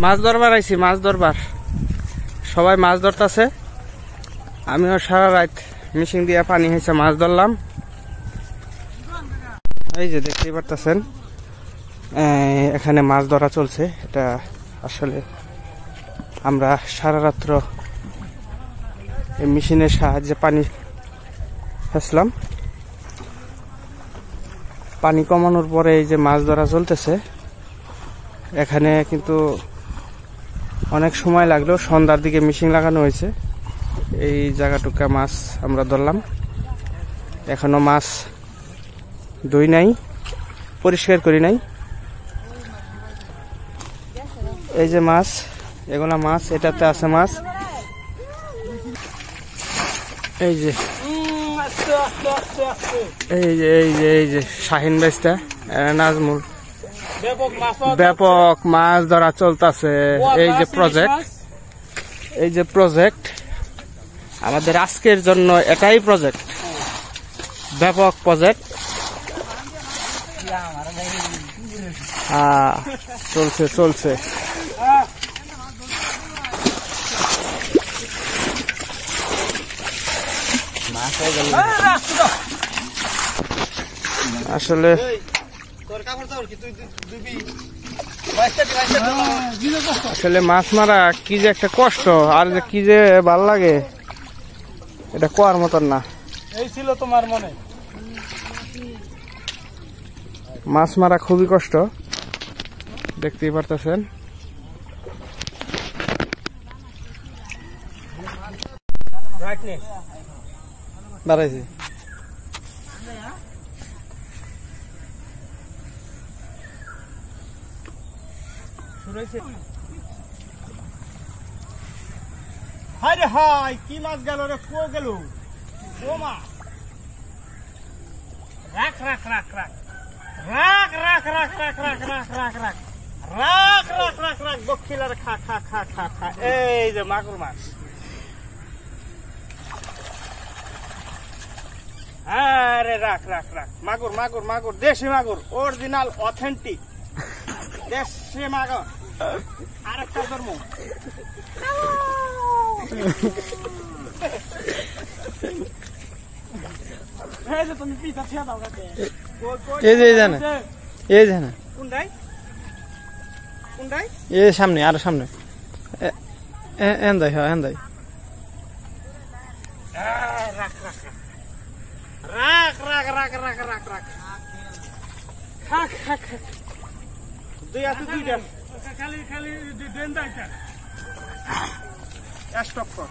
মাছ ধরবার আইছি, মাছ ধরবার। সবাই মাছ ধরতেছে, আমিও সারা রাত মেশিন দিয়ে পানি হয়েছে মাছ ধরলাম। এই যে দেখতেই পারতেছেন এখানে মাছ ধরা চলছে। এটা আসলে আমরা সারা রাত্র এই মেশিনের সাহায্যে পানি ফেসলাম। পানি কমানোর পরে এই যে মাছ ধরা চলতেছে। এখানে কিন্তু অনেক সময় লাগলো, সন্ধ্যার দিকে মেশিন লাগানো হয়েছে। এই জায়গাটুকা মাছ আমরা ধরলাম। এখনো মাছ ধুই নাই, পরিষ্কার করি নাই। এই যে মাছ, এগুলা মাছ, এটাতে আছে মাছ। এই যে এই যে এই যে এই যে শাহিন বেস্তা নাজমুল, ব্যাপক মাছ ধরা চলতেছে। এই যে প্রজেক্ট, এই যে প্রজেক্ট আমাদের আজকের জন্য, এটাই প্রজেক্ট, ব্যাপক প্রজেক্ট। চলছে চলছে। আসলে আসলে মাছ মারা কি যে একটা কষ্ট, আর যে কি যে ভাল লাগে এটা কোয়ার মতন না। এই ছিল তোমার মনে। মাছ মারা খুবই কষ্ট, দেখতেই পারতেছেন। বাড়াইছি হাই রে হাই, কি মাছ গেল রে, কো গেল, ও মাছ। রাখ রাখ রাখ রাখ রাখ রাখ রাখ রাখ রাখ রাখ রাখ রাখ রাখ রাখ রাখ রাখ বকিলার খা খা খা খা খা। এই যে মাগুর মাছ, আরে রাখ রাখ রাখ, মাগুর মাগুর মাগুর, দেশি মাগুর, অরিজিনাল অথেন্টিক দেশি মাগুর। আরেকটা ধর্ম, তুমি পিঠা খেয়ে দাও কাছে। এই যে জানে, এই জানে কোনটাই কোনটাই, এই সামনে, আরো সামনে, এন্দাই হ্যাঁ এন্দাই। রাখ রাখ রাখ রাখ রাখ রাখ রাখ রাখ খা খা খা। দুই আছে, দুইটা খালি খালি দেন দাইটা স্টপ কর।